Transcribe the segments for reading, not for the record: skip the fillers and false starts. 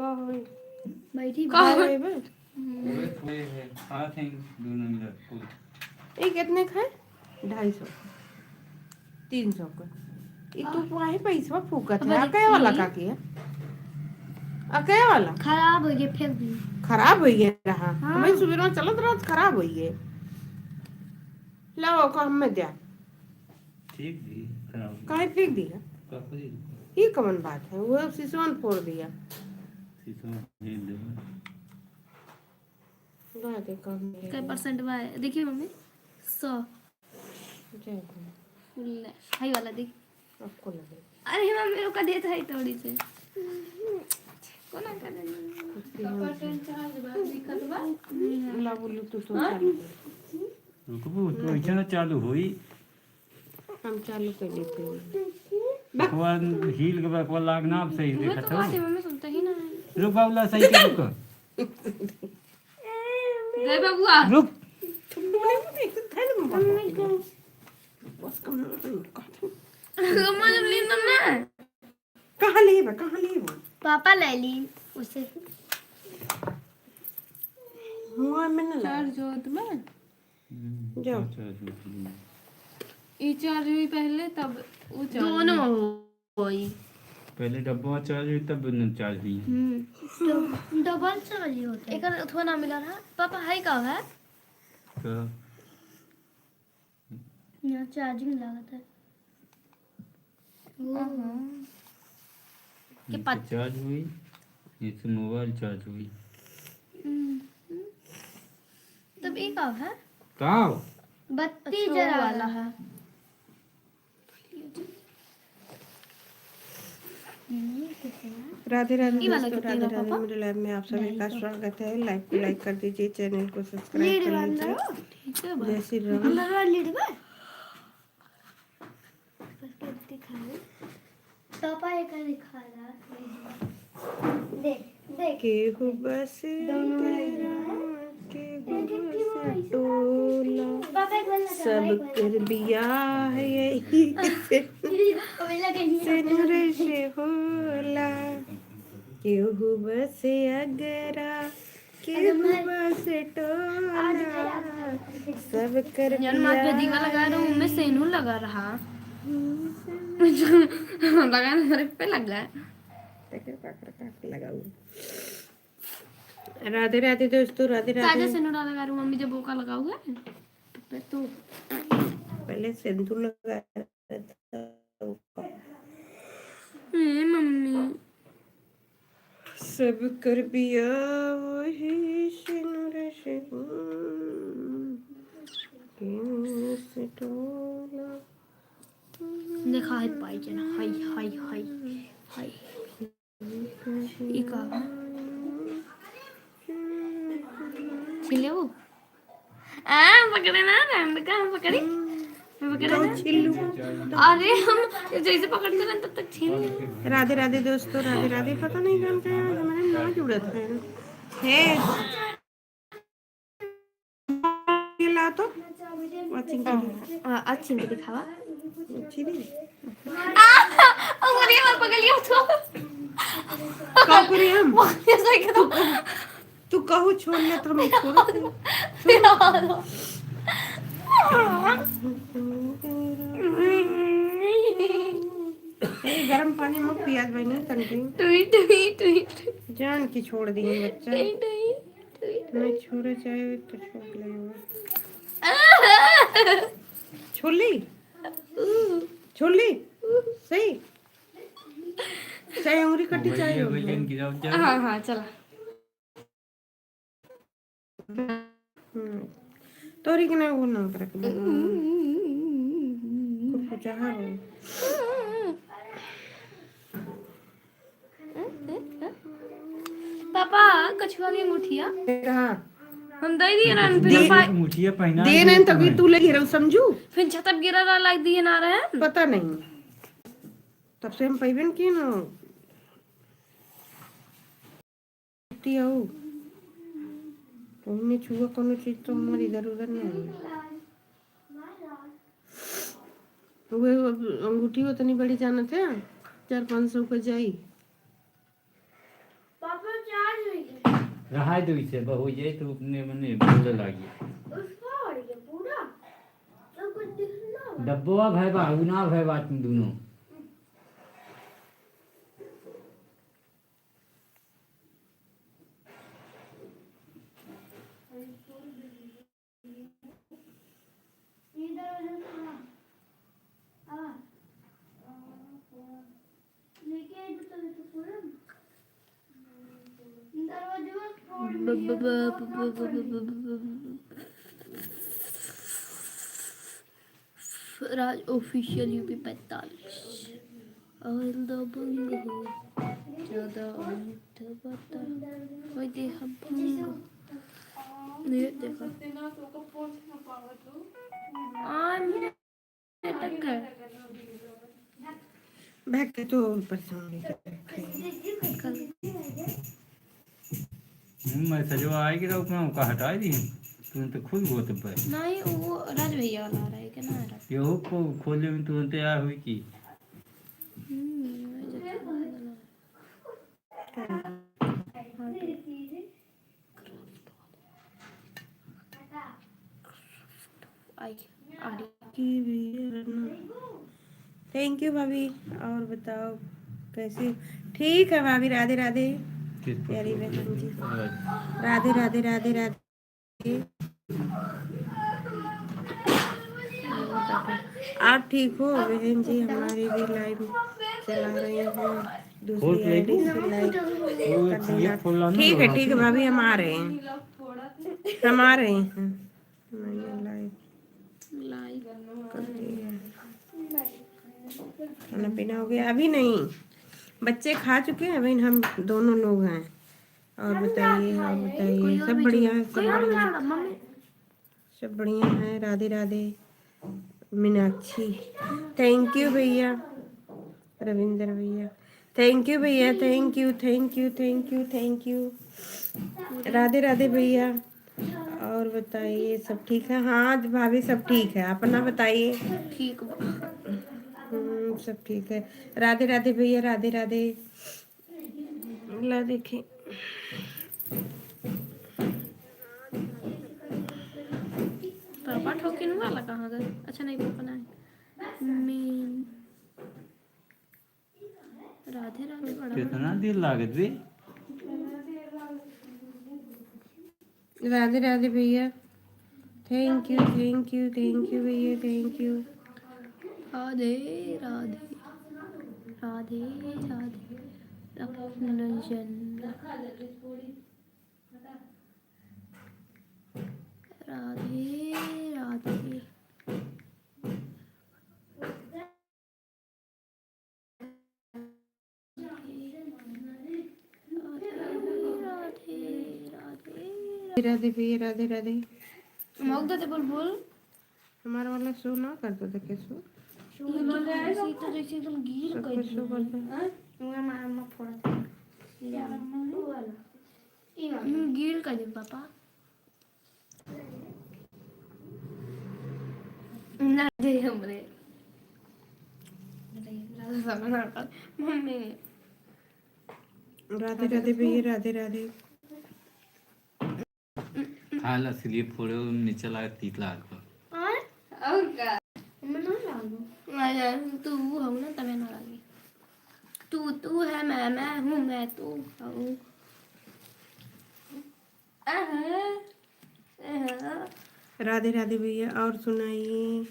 का होई बैठी का होई बे थोड़े है हाथ हैं दोनों मिला कोई ये कितने का है 250 300 का ये तू वही पैसा फूकत है अके वाला का की है अके वाला खराब हो गया फेंक दी खराब हो गया रहा हाँ। हमें सुबह में चलत रहा खराब हो गए लाओ का हमें दिया ठीक दी खराब काहे फेंक दिया काफी ये कमन बात है वो सिसवन फोड़ दिया शीशा दे दे बात है कम क्या परसेंट बा देखिए मम्मी 100 जय फुल हाई वाला देख आपको लगे अरे मम्मी का देता है थोड़ी से कोना कर ला बोलू तू तो चालू रुको तो इतना चालू हुई हम चालू कर देते भगवान हील के भगवान लागना आप सही मैं देखा तो था बात है मम्मी सुनता ही ना रुक बाबूला सही के रुक गए बाबूआ रुक बस कम मम्मा जब ली तुमने कहाँ ले पापा ले ली उसे हुआ मैंने ला चार जो तुम्हें जाओ ये चार्ज हुई पहले तब वो चार्ज दोनों हुई पहले डब्बा चार्ज हुई तब चार्ज हुई डबल चार्ज होता है एक अथवा ना मिला रहा पापा हाई का है तो यहाँ चार्जिंग लागत है ये चार्ज हुई इससे मोबाइल चार्ज हुई तब एक का है का बत्ती जला वाला है राधे राधे ये वाला दोस्तों कितने राधे का राधे पापा? मेरे लाइव में आप सभी का स्वागत है लाइक कर दीजिए चैनल को सब्सक्राइब कर लीजिए ठीक है जय श्री राम अंदर वाली लीड बस कर दिखा पापा ये का दिखा रहा देख देख केहू बस टोला पापा एक बार सब कर बिया है यही से नूर से होला केहू बस अगरा केहू बस टोला सब कर यार माँ पे बिया दीवा लगा रहा हूँ मैं सेनू लगा रहा लगा मेरे पे लगा लगाऊ राधे राधे दोस्तों राधे ताजा राधे सेनू लगा रहा हूँ मम्मी जब बोका लगाऊंगा तो पहले सिंदूर लगाया था मम्मी सब कर बिया वही सिनुर से से टोला देखा है पाई जना हाय हाय हाय हाय इका छिले वो पकड़े ना रंड का हम पकड़े पकड़े ना छिल्लू अरे हम जैसे पकड़ते रहे तब तक छीन ले राधे राधे दोस्तों राधे राधे पता नहीं कौन क्या है हमारे माँ जुड़त है ये ला तो वाचिंग अच्छी नहीं दिखावा अच्छी नहीं अरे यार पकड़ लिया तो का करे हम ऐसा करो तू कहू छोड़ ले तो मैं छोड़ गरम पानी में प्याज बनी तनकी जान की छोड़ दी बच्चा मैं छोड़े चाहे तो छोड़ ले छोड़ ली सही चाहे उंगली कटी चाहे हाँ हाँ चला तोरी के ना वो ना कर कुछ जहाँ पापा कछुआ की मुठिया हाँ हम दे दिए ना फिर मुठिया पहना दे नहीं तभी तू लगी रहो समझू फिर छतप गिरा रहा लाइक दिए ना रहे पता नहीं तब से हम पैबन की ना आओ तुमने छुआ कोनो चीज तो हमारी इधर उधर नहीं वो अंगूठी वो तो नहीं बड़ी जाना थे 400-500 का जाई पापा रहा दो इसे बहु जाए तो अपने मने बोले लागी डब्बा भाई बा उना भाई बात तुम दोनों राज ऑफिशियल यूपी 45 और दबंग हो 14 मिनट बता कोई देखा नहीं देखा बैग के तो परेशान मैं सजो आएगी तो अपना का हटा दी तुरंत खुद गो तो पर नहीं वो राज भैया वाला आ रहा है क्या ना आ रहा ये हो को खोले में तुरंत तैयार हुई की थैंक यू भाभी। और बताओ कैसी? ठीक है भाभी। राधे राधे प्यारी बहन जी। राधे राधे राधे राधे। आप ठीक हो बहन जी? हमारी भी लाइव चला रही हैं दूसरी आईडी से लाइव कर देना। ठीक है भाभी हम आ रहे हैं हम आ रहे हैं। मैंने लाइव कर दिया। खाना पीना हो गया? अभी नहीं, बच्चे खा चुके हैं, अभी हम दोनों लोग हैं। और बताइए सब बढ़िया है? सब बढ़िया है। राधे राधे मीनाक्षी। थैंक यू भैया। रविंद्र भैया थैंक यू भैया। Thank you thank you thank you thank you. Radhe Radhe भैया। और बताइए सब ठीक है? हाँ भाभी सब ठीक है, अपना बताइए। ठीक सब ठीक है। राधे राधे भैया। राधे राधे। ला देखे पापा ठोकिन वाला कहाँ गए? अच्छा नहीं पापा नहीं मीन राधे राधे बड़ा कितना देर लागत बे राधे राधे भैया। थैंक यू भैया। Thank you. राधे राधे राधे राधे रंजन राधे राधे राधे भैया। राधे राधे। मग दे बुलबुल हमारा वाला शो ना करता था कैसे? सीता जैसे एकदम गिर सब गई कुछ शो करता है। मैं फोड़ा गिर कर दे पापा ना दे हमरे मम्मी। राधे राधे भैया। राधे राधे। हाल असली फोड़े नीचे लाग तीत लाग और का मैं ना लागू यार तू हो ना तबे ना लागी तू है मैं हूँ मैं तू हूँ राधे राधे भैया। और सुनाइए,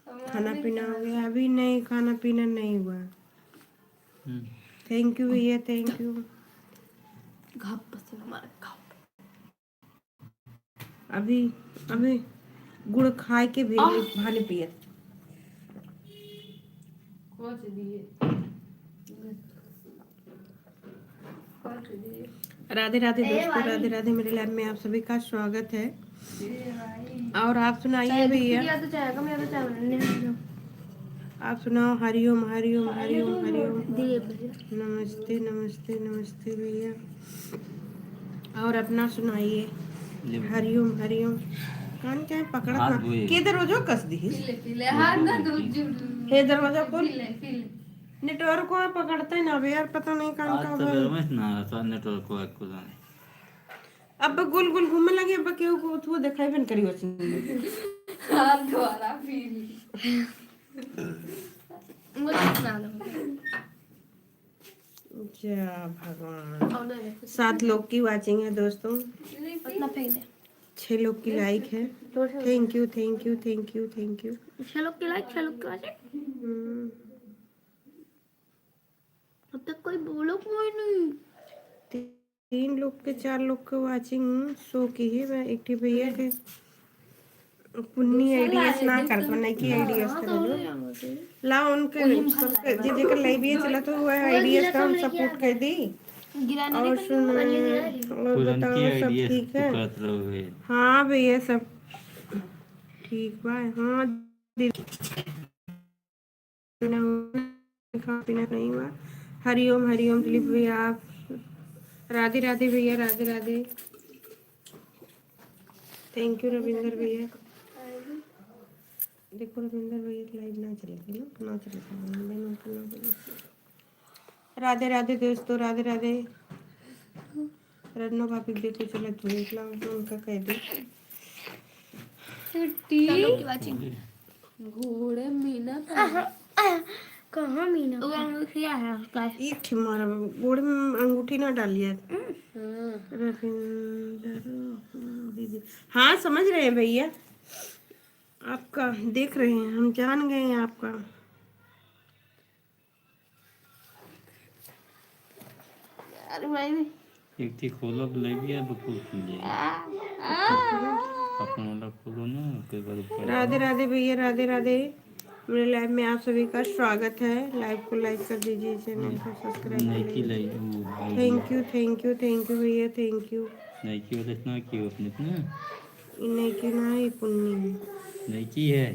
खाना पीना हो गया? अभी नहीं, खाना पीना नहीं हुआ। थैंक यू भैया। Thank you. अभी अभी गुड़ खाए के भी भाने पिए। राधे राधे दोस्तों। राधे राधे। मेरे लाइव में आप सभी का स्वागत है। और आप सुनाइए भैया। आप सुनाओ। हरिओम हरिओम हरिओम हरिओम। नमस्ते नमस्ते नमस्ते भैया। और अपना सुनाइए। हरिओम हरिओम। कान क्या पकड़ा के दरवाजा कस दी हे दरवाजा खोल। नेटवर्क को पकड़ते ना यार, पता नहीं कान का तो ना नेटवर्क को अब गोल गोल घूमने लगे अब केहू को तू देखाई बन करी वसी हाथ द्वारा फिर वो ना लो जा भगवान 7 लोग की वाचिंग है दोस्तों, उतना फेंक दे 6 लोग की लाइक है। Thank you thank you thank you thank you. 6 लोग के लाइक 6 लोग के वाचिंग अब तक कोई बोलो कोई नहीं 3 लोग के 4 लोग के वाचिंग शो की है। मैं एक टी भैया के पुन्नी आईडियास ना कर पाने की आईडियास कर दो ला उनके सबके जे जेकर लाइव ये चला तो वो आईडियास का हम सपोर्ट कर दी। गिराने और सुन और बताओ सब ठीक है? हाँ भैया सब ठीक बा। हाँ खा पीना नहीं हुआ। हरिओम हरिओम दिलीप भैया आप राधे राधे भैया राधे राधे। थैंक यू रविंदर भैया। देखो रविंदर भैया लाइव ना चलेगी ना चलेगी। राधे राधे दोस्तों राधे राधे। रन्नो भाभी देखो चला तू निकला उनका कह दे घोड़े मीना कहाँ मीना वो अंगूठिया है उसका एक मारा गोड़ में अंगूठी ना डालिए। रविंदर दीदी हाँ समझ रहे हैं भैया आपका देख रहे हैं हम जान गए हैं आपका। अरे भाई एक थी खोलो ले भी है बकूल खुल जाएगी अपन वाला खोलो ना कई बार ऊपर राधे राधे भैया राधे राधे। मेरे लाइव में आप सभी का स्वागत है। लाइव को लाइक कर दीजिए चैनल को सब्सक्राइब नहीं कर की लीजिए। लाई thank you thank you thank you भैया थैंक यू। नहीं की वाले इतना की अपने इतना इन्हें क्यों ना ये पुन्नी है। नहीं की है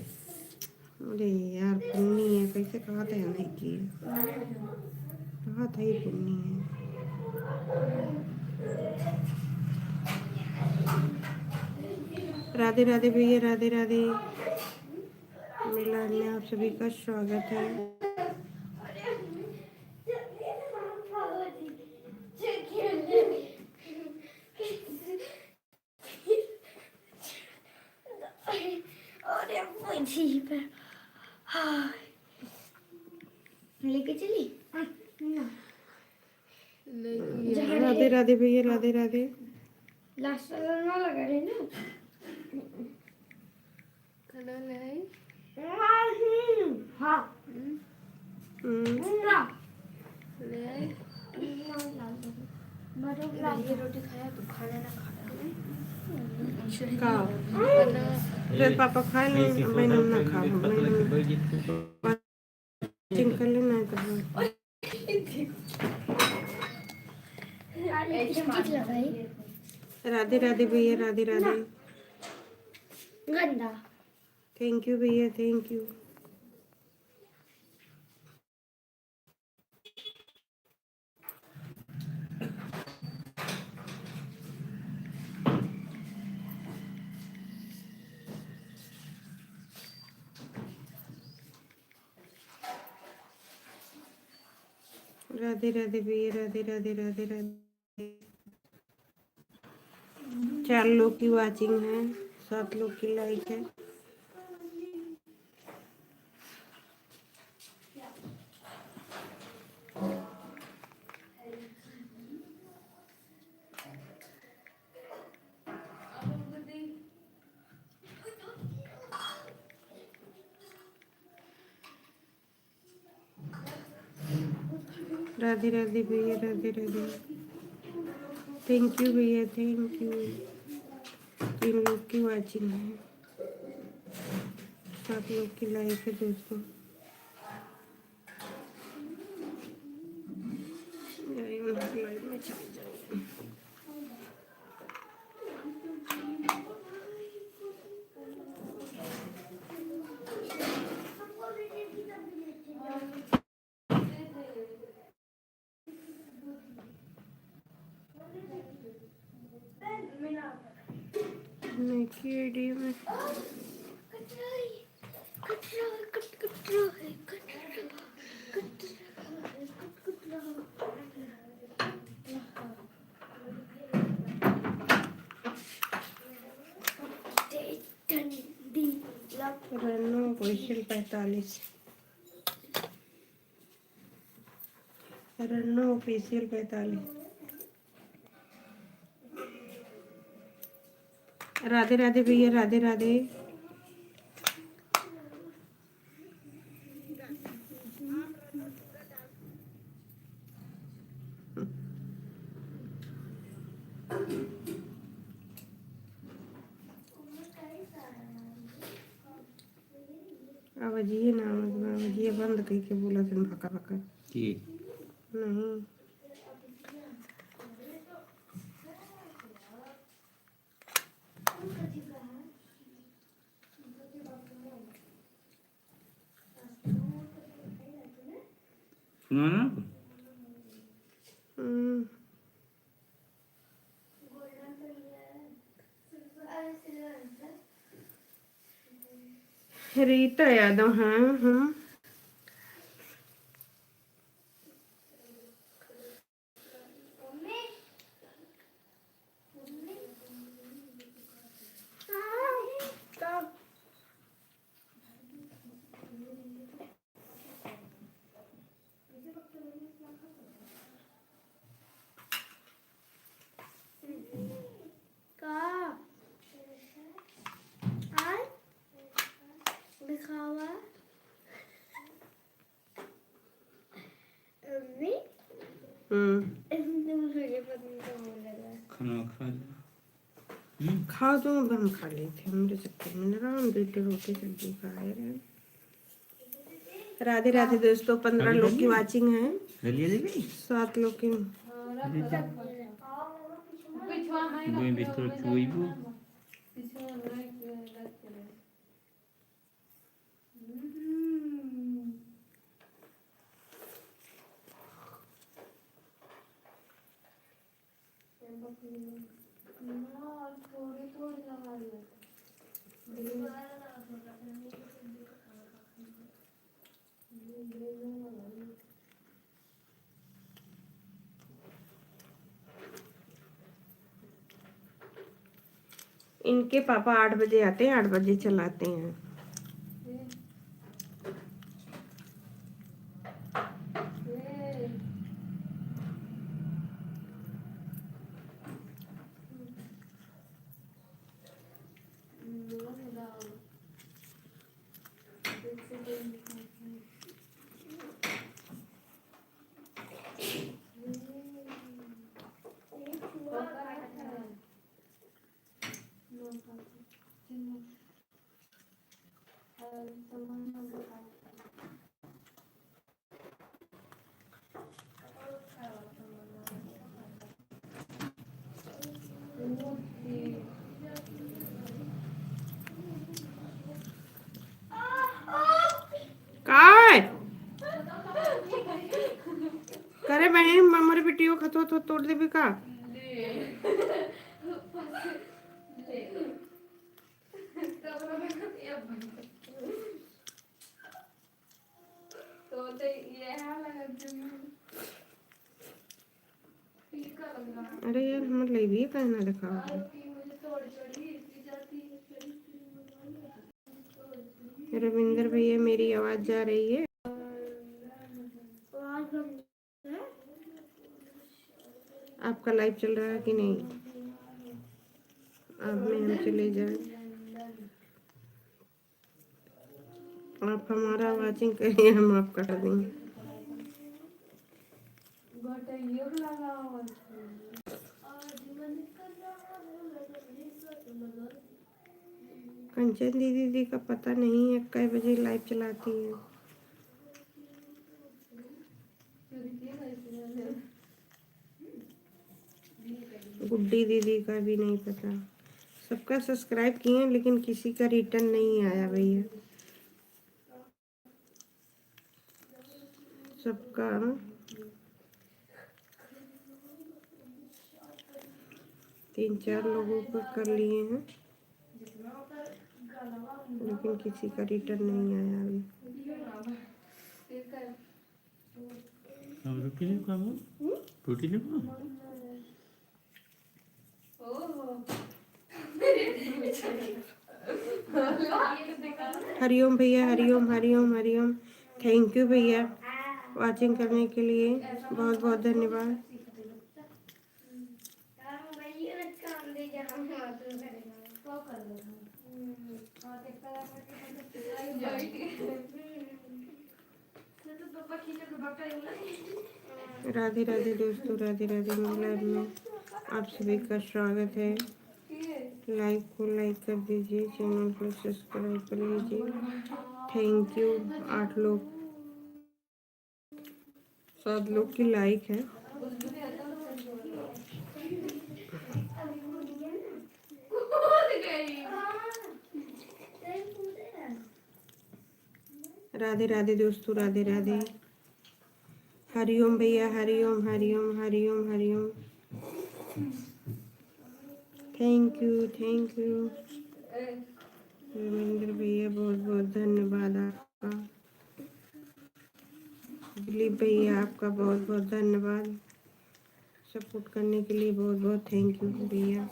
अरे यार पुन्नी है कैसे कहा था नहीं की है कहा था ये पुन्नी है। राधे राधे भैया राधे राधे। मेरे लाइव में आप सभी का स्वागत है। लेके चली राधे राधे भैया राधे राधे। लास्ट ना लगा रहे ना खाना ले हाँ ले ये रोटी खाया तो खाना ना खा का रे पापा खाए ले मैं ना खा चिंकल लेना तो राधे राधे भैया राधे राधे। गंदा थैंक यू भैया थैंक यू। राधे राधे भैया राधे राधे राधे राधे। 4 लोग की वाचिंग है 7 लोग की लाइक है। राधे राधे भैया राधे राधे। थैंक यू भैया थैंक यू। 3 लोग की वाचिंग है 7 लोग की लाइक है दोस्तों। लाइव में चले जाओ। की आईडी में रन्नू ऑफिशियल 45, रन्नू ऑफिशियल 45। राधे राधे भैया, राधे राधे। आवाजिए ना, आवाजिए बंद करके बोला तुम भका भका की नहीं। सुनो ना हम्म, रीता यादव, हाँ हाँ। दिखावा खाना खा खा दो, हम खा लिए थे मेरे चक्कर में राम बेटे रोटी सब्जी खाए रहे। राधे राधे दोस्तों, 15 लोग की वाचिंग है, गलिए देवी 7 लोग की। बोई बिस्तर चुईबो इनके पापा 8 बजे आते हैं, 8 बजे चलाते हैं। काय करे बहन, हमारे बेटी को खतो तो तोड़ देबी का? अरे यार हमर ले भी कहना दिखाओ। रविंदर भैया, मेरी आवाज जा रही है? आपका लाइव चल रहा है कि नहीं? आप में हम चले जाए, आप हमारा वाचिंग करिए, हम आपका कर देंगे। कंचन दीदी का पता नहीं है कई बजे लाइव चलाती है। गुड्डी दीदी का भी नहीं पता। सबका सब्सक्राइब किए हैं लेकिन किसी का रिटर्न नहीं आया भैया। सबका 3-4 लोगों को कर लिए हैं लेकिन किसी का रिटर्न नहीं आया अभी। रोटी नहीं खाओ, रोटी नहीं खाओ। हरिओम भैया, हरिओम हरिओम हरिओम। थैंक यू भैया वाचिंग करने के लिए, बहुत बहुत धन्यवाद। राधे राधे दोस्तों, राधे राधे। मेरे लाइव में आप सभी का स्वागत है। लाइव को लाइक कर दीजिए, चैनल को सब्सक्राइब कर लीजिए। Thank you. 8 लोग, 7 लोग की लाइक है। राधे राधे दोस्तों, राधे राधे। हरिओम भैया, Hariom Hariom Hariom Hariom. Thank you, thank you. Ravindra भैया बहुत बहुत धन्यवाद आपका। दिलीप भैया आपका बहुत बहुत धन्यवाद, सपोर्ट करने के लिए बहुत बहुत थैंक यू भैया।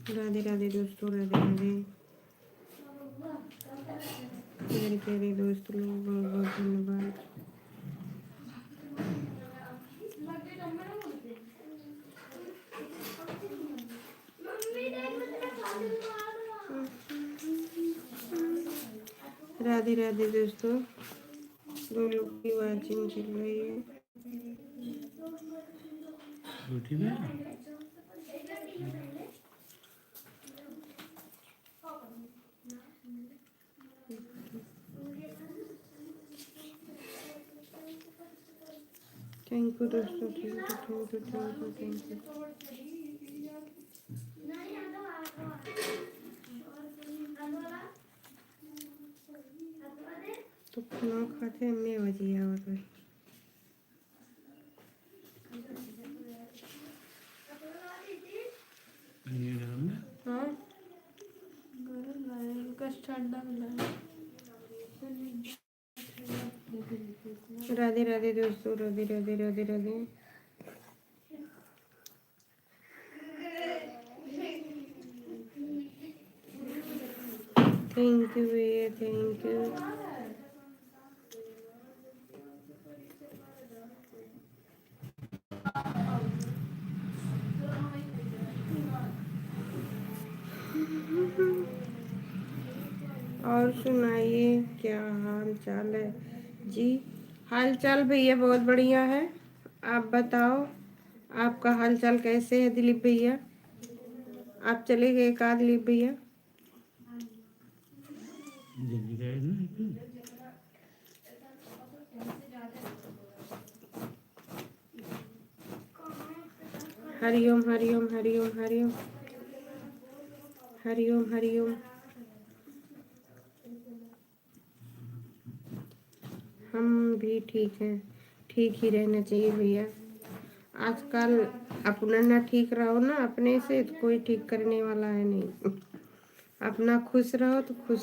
राधे राधे दोस्तों, राधे राधे। मेरे प्यारे दोस्त लोग बहुत बहुत धन्यवाद। राधे राधे दोस्तों, 2 लोग की वाचिंग चल रही है। थैंक यू दोस्तों, thank you thank you thank you thank you. तो खाना खाते हमने बजिया और हाँ राधे राधे दोस्तों, राधे राधे राधे राधे। थैंक यू भैया, थैंक यू। और सुनाइए क्या हाल चाल है जी? हाल चाल भैया बहुत बढ़िया है। आप बताओ आपका हाल चाल कैसे है दिलीप भैया? आप चले गए कहाँ दिलीप भैया? हरिओम हरिओम हरिओम हरिओम हरिओम हरिओम। हम भी ठीक हैं, ठीक ही रहना चाहिए भैया। आजकल अपना ना ठीक रहो ना अपने से तो कोई ठीक करने वाला है नहीं। अपना खुश रहो तो खुश।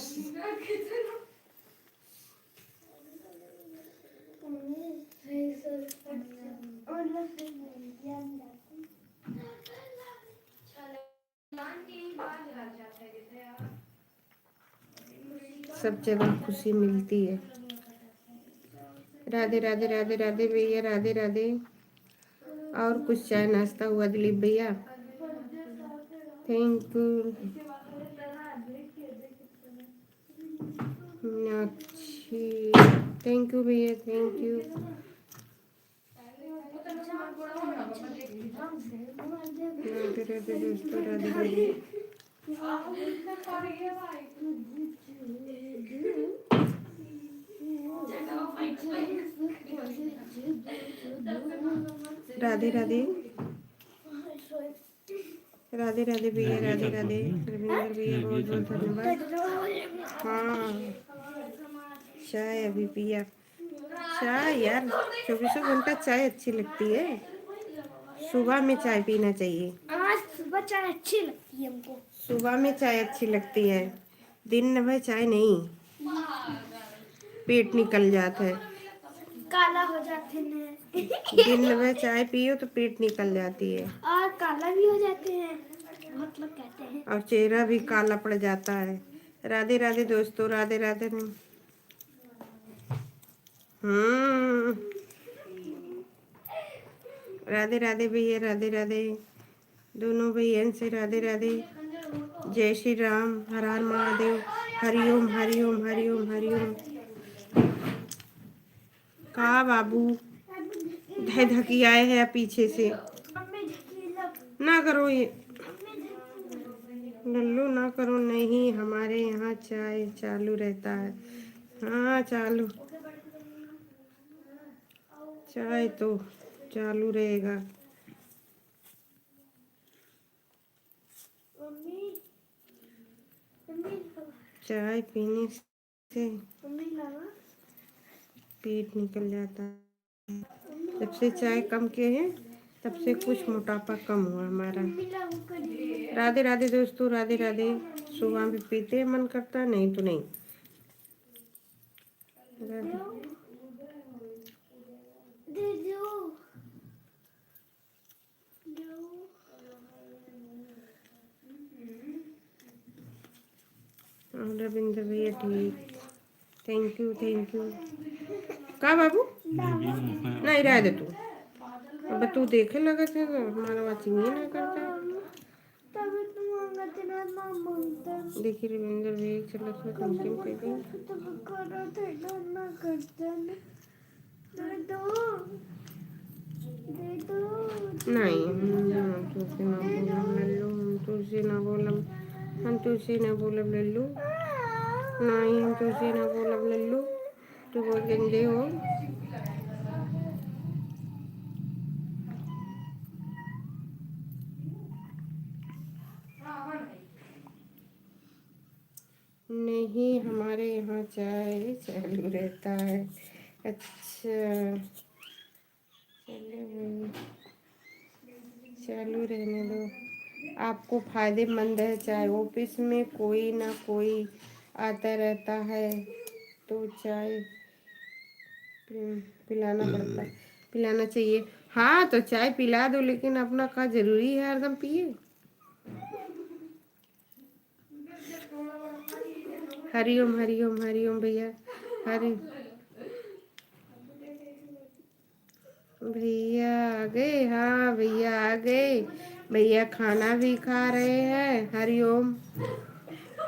सब जगह खुशी मिलती है। राधे राधे राधे राधे भैया, राधे राधे। और कुछ चाय नाश्ता हुआ दिलीप भैया? Thank you Meenakshi, thank you भैया, थैंक यू। राधे राधे दोस्तों, राधे राधे। राधे राधे राधे राधे भैया, राधे राधे। रविंद्र भैया बहुत बहुत धन्यवाद। हाँ चाय अभी पिया। चाय यार 24 घंटा चाय अच्छी लगती है। सुबह में चाय पीना चाहिए। सुबह चाय अच्छी लगती है हमको। सुबह में चाय अच्छी लगती है, दिन में चाय नहीं, पेट निकल जाता है। काला हो जाते हैं। दिन में चाय पियो तो पेट निकल जाती है और काला भी हो जाते हैं। बहुत लोग कहते हैं। और चेहरा भी काला पड़ जाता है। राधे राधे दोस्तों, राधे राधे नहीं। राधे राधे भैया, राधे राधे दोनों भैया से, राधे राधे। जय श्री राम, हर हर महादेव, हरिओम हरिओम हरिओम हरिओम। कहा बाबू धकी आए हैं पीछे से, ना करो ये लल्लू, ना करो। नहीं, हमारे यहाँ चाय चालू रहता है। हाँ चालू, चाय तो चालू रहेगा। चाय पीने से पेट निकल जाता है। जब से चाय कम किए हैं तब से कुछ मोटापा कम हुआ हमारा। राधे राधे दोस्तों, राधे राधे। सुबह भी पीते मन करता, नहीं तो नहीं। रविंद्र भैया ठीक, थैंक यू थैंक यू। का बाबू नहीं रह दे तू, अब तू देखे लगा से हमारा वाचिंग ही ना करता। देखिए रविंद्र भैया चलो उसमें कंप्लेन कर दी। नहीं हम तुझसे ना बोलम लल्लू, हम तुझसे ना बोलम, हम तुझसे ना बोलब लल्लू। नहीं हम तुझसे ना बोलब लल्लू, तू बहुत गंदे हो। नहीं, हमारे यहाँ चाय चालू रहता है। अच्छा चलो चालू रहने दो, आपको फायदेमंद है चाय। ऑफिस में कोई ना कोई आता रहता है तो चाय पिलाना पड़ता, पिलाना चाहिए। हाँ तो चाय पिला दो, लेकिन अपना का जरूरी है हरदम पिए। हरिओम हरिओम हरिओम भैया, हरि भैया आ गए। हाँ भैया आ गए, भैया खाना भी खा रहे हैं। हरिओम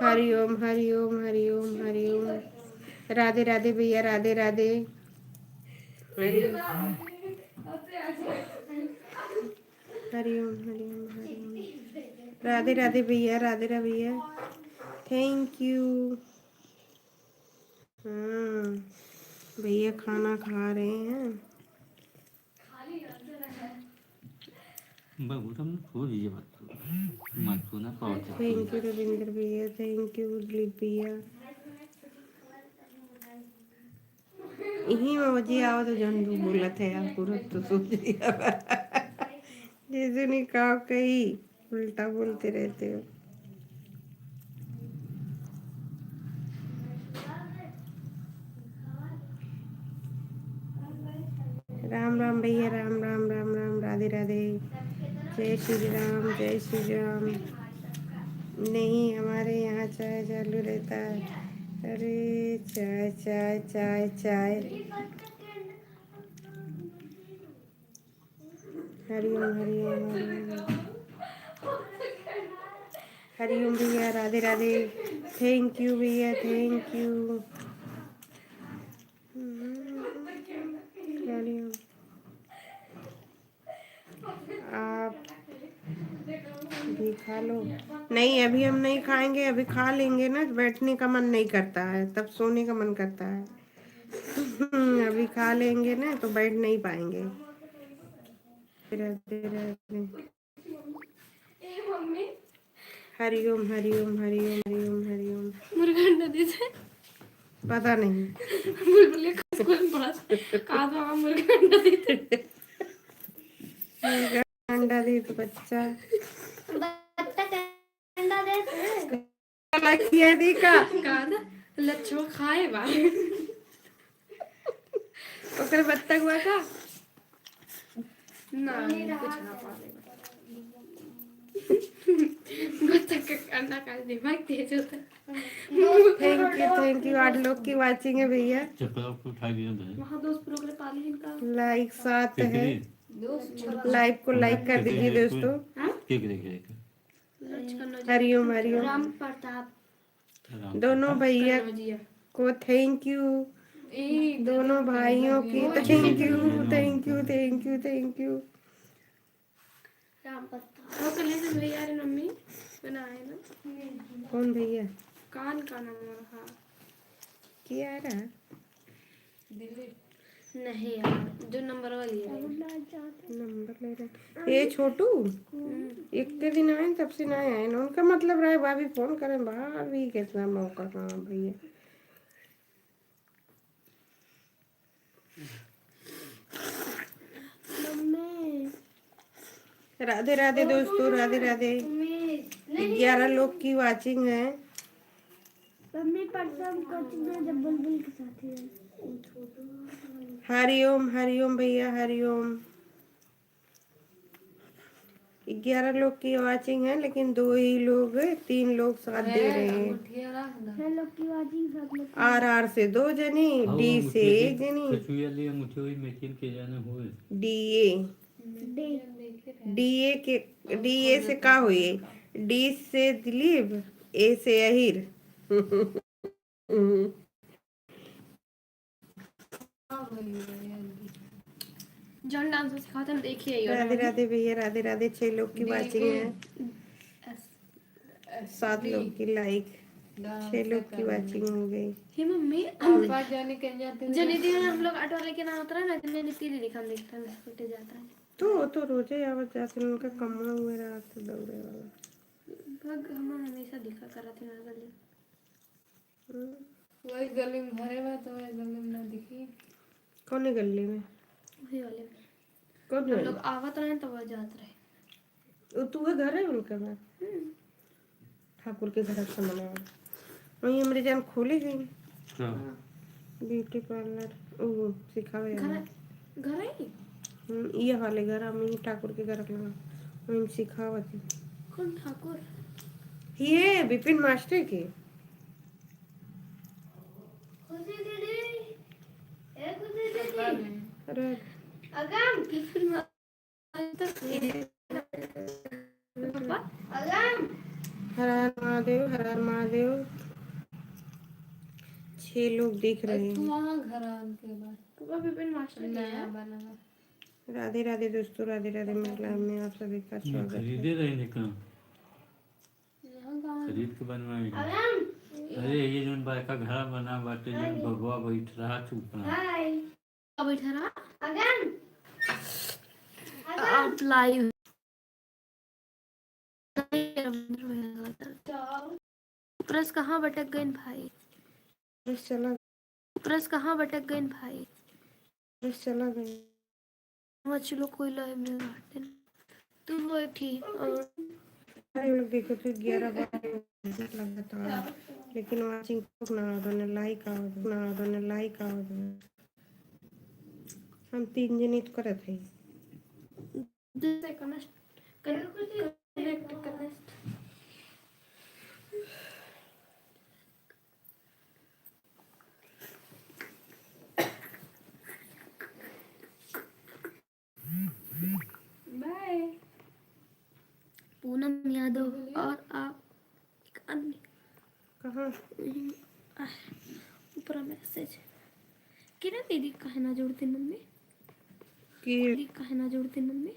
हरिओम हरिओम हरिओम हरिओम। राधे राधे भैया, राधे राधे। हरिओम हरिओम हरिओम हरिओम। राधे राधे भैया, राधे राधे भैया, थैंक यू। हाँ भैया खाना खा रहे हैं। बाबू तुम छोड़ दीजिए मत छूना पावर थैंक यू रविंद्र भैया, थैंक यू दिलीप भैया। यही में बजी आओ तो झंडू बोलत है आपको, तो सोच लिया जैसे नहीं कहा, कहीं उल्टा बोलते रहते हो। राम राम भैया, राम राम राम राम, राधे राधे। जय श्री राम, जय श्री राम। नहीं हमारे यहाँ चाय चालू रहता है। अरे चाय चाय चाय चाय। हरिओम हरिओम हरिओम हरिओम भैया, राधे राधे। थैंक यू भैया, थैंक यू। हरिओम। आप भी खा लो। नहीं अभी हम नहीं खाएंगे, अभी खा लेंगे ना, बैठने का मन नहीं करता है, तब सोने का मन करता है। अभी खा लेंगे ना तो बैठ नहीं पाएंगे। राधे राधे। हरिओम हरिओम हरिओम हरिओम हरिओम। मुर्गा अंडा देते, पता नहीं। बुलबुले का स्कूल पास कहा था मुर्गा अंडा देते। मुर्गा अंडा दे तो बच्चा बत्तख अंडा देते। लखिया दी का कहा था लच्छो खाए बारे ओकर बत्तख हुआ का ना कुछ ना पाले। बच्चा का करना का दिमाग तेज होता है। थैंक यू 8 लोग की वाचिंग है भैया। चप्पल को उठा दिया था वहाँ दोस्त लोग ने पाली इनका लाइक 7 है, दोस्त लाइव को लाइक कर दीजिए दोस्तों। केक देख हरिओम हरिओम राम प्रताप दोनों भैया को थैंक यू, दोनों भाइयों की thank you thank you thank you thank you. Ram Pratap वो कल से भैया रे मम्मी बनाए ना। कौन भैया? कान का नाम रहा क्या रहा? नहीं यार, जो नंबर वाली है नंबर ले रहे ये छोटू एक के दिन आए तब से ना आए ना, उनका मतलब रहा है भाभी फोन करें, भाभी कितना मौका कहाँ भैया। राधे राधे दोस्तों, राधे राधे। 11 लोग की वाचिंग है। मम्मी परसों जब बुलबुल के साथ ही हरिओम हरिओम भैया हरिओम। 11 लोग की वाचिंग है लेकिन 2 ही लोग 3 लोग साथ दे रहे हैं। RR से 2 जनी, D से 1 जनी, DA से का हुई, D से दिलीप, A से अहिर। जॉन डांस सिखाते हैं, देखिए राधे राधे भैया राधे राधे। 6 लोग की वाचिंग है, 7 लोग की लाइक, 6 लोग की वाचिंग हो गई। हे मम्मी जनी दिन हम लोग ऑटो लेके ना उतरा ना, जनी नीति दीदी हम देखता है छूटे जाता है तो रोजे आवत जाते उनका कमा हुए रात दौड़े वाला। भग हम हमेशा दिखा करा थी ना गली वही गली में भरे हुआ तो वही गली में ना दिखी। कौन है गली में? वही वाले में कौन हम है? लोग आवत रहे तो वो जात रहे। वो तू है घर है उनका घर? ठाकुर के घर से मना वही हमारी जान खोले गई ब्यूटी पार्लर ओ सिखावे घर घर है ये वाले घर हम ही ठाकुर के घर लगा वही सिखावती। कौन ठाकुर? ये विपिन मास्टर के। अरे अगम फिर हर हर महादेव हर हर महादेव। 6 लोग दिख रहे हैं। वहाँ घर के बाद पापा विपिन मास्टर नया बना हुआ। राधे राधे दोस्तों, राधे राधे। मेरे में आप सभी का स्वागत है। खरीदे रहे निकल खरीद के बनवाए। अरे ये जो बाइक का घर बना बाटे जो बगवा बैठ रहा चुपना बैठा रहा आप लाइव प्रेस कहाँ भटक गए भाई? बस चला प्रेस कहाँ भटक गए भाई? बस चला गया। चलो कोई लाइव में बैठते तुम बैठी और अरे लोग देखो तो 11 बार लगातार, लेकिन वाचिंग ना होने लाइक आवाज हम 3 जनित करत है। कनेक्ट बाय पूनम यादव और आप एक अन्य कहाँ ऊपर मैसेज किरण दीदी कहे ना जोड़ते मम्मी की दीदी कहे ना जोड़ते मम्मी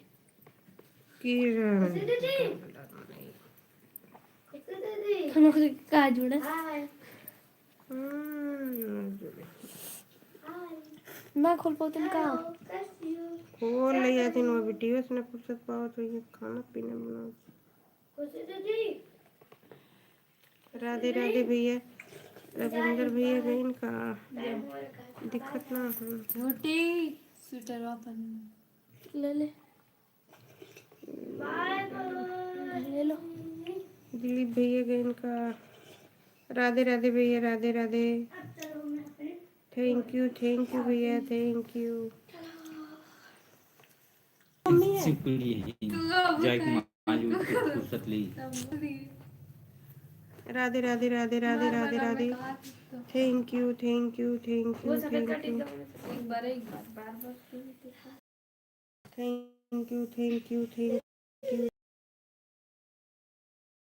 हम लोग कहा जोड़ा मैं खोल पाऊँ तुम कहा खोल ले जाती वो वीडियो से ना फुर्सत पाओ तो ये खाना पीना बनाओ। राधे राधे भैया रविंदर भैया बहन का दिक्कत ना हो। झूठी स्वेटर वापस ले ले ले लो दिलीप भैया बहन का राधे राधे भैया राधे राधे। थैंक यू भैया थैंक यू। सिंपली जाके आज उसकी फुर्सत ली। Radhe Radhe Radhe Radhe Radhe Radhe. Thank you thank you thank you thank you एक बार बार बार क्यों देखा? Thank you thank you thank you.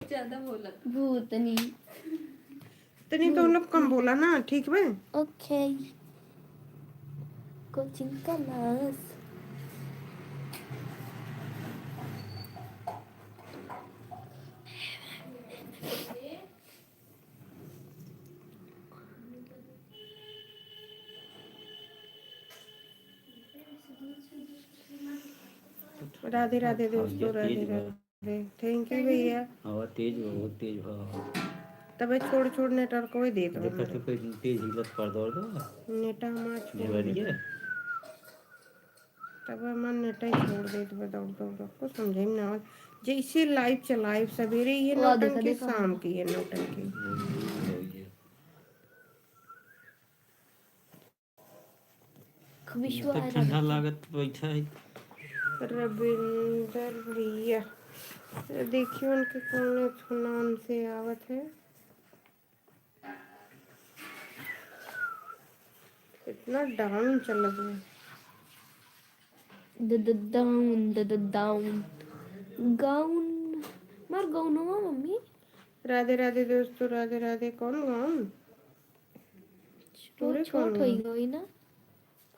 ज्यादा बोला। भूतनी। तनी तो लोग कम बोला ना, ठीक है। Okay. Coaching class. Radhe Radhe दोस्तों, राधे राधे। थैंक यू भैया। हवा तेज बहुत तेज हवा। तबे छोड़ छोड़ नेटवर्क को ही दे दो देखा तो कोई तेज हिलत पर दौड़ दो नेटा मार छोड़ दे दिवाली तब मन नेटा ही छोड़ दे तो दौड़ दौड़ को समझे ना। जैसे लाइव चलाइव सवेरे ये वाह, देखा, नौटंकी, देखा। शाम की ये नौटंकी। विश्व तो ठंडा लागत बैठा है। रविंदर भैया, देखियो उनके कौन नाम से आवत है। इतना डाउन चल रहा है। डाउन गाउन मार गाउन हुआ मम्मी। राधे राधे दोस्तों, राधे राधे। कौन गाउन? वो पूरे छोट हो गई ना।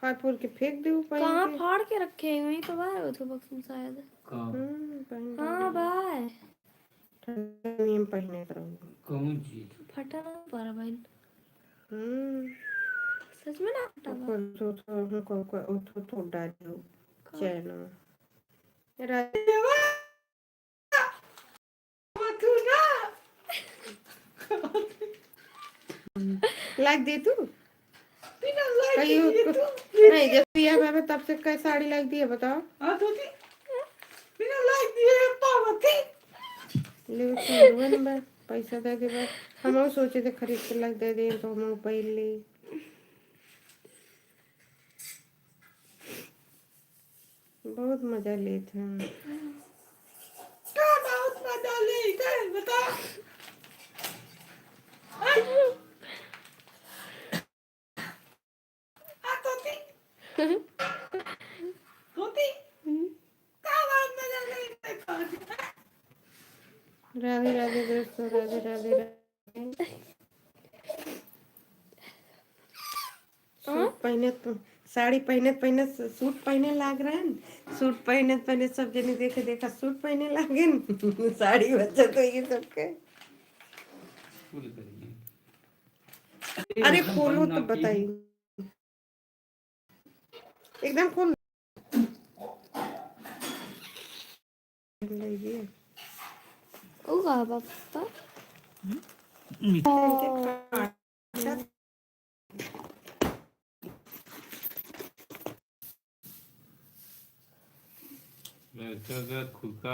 फाड़ फूल के फेंक दे कहाँ फाड़ के रखे हुए तो बाहर तो बक्स में शायद। हाँ बाय। में पहने करूँगी। कौन चीज फटा ना पर भाई। हम्म सच में ना फटा बा। को डालो चैनल राधे लाइक दे तू कहीं नहीं जब दिया बाबा तब से कई साड़ी लाइक दी है बताओ। बिना लाइक दिए पावती ले सुन बा पैसा दे दे बा। हम सोचे थे खरीद के लाइक दे दे तो हम पहन ले। बहुत मजा लेते हैं। बहुत मजा लेते हैं बता। राधे राधे दोस्तों, राधे राधे राधे। सूट पहने तो साड़ी पहने पहने सूट पहने लाग रहे हैं। सूट पहने पहने सब जने देखे देखा सूट पहने लागे साड़ी बच्चा तो ये सबके। अरे खोलो तो बताइए एकदम खोल लीजिए। ओ पापा। खुद का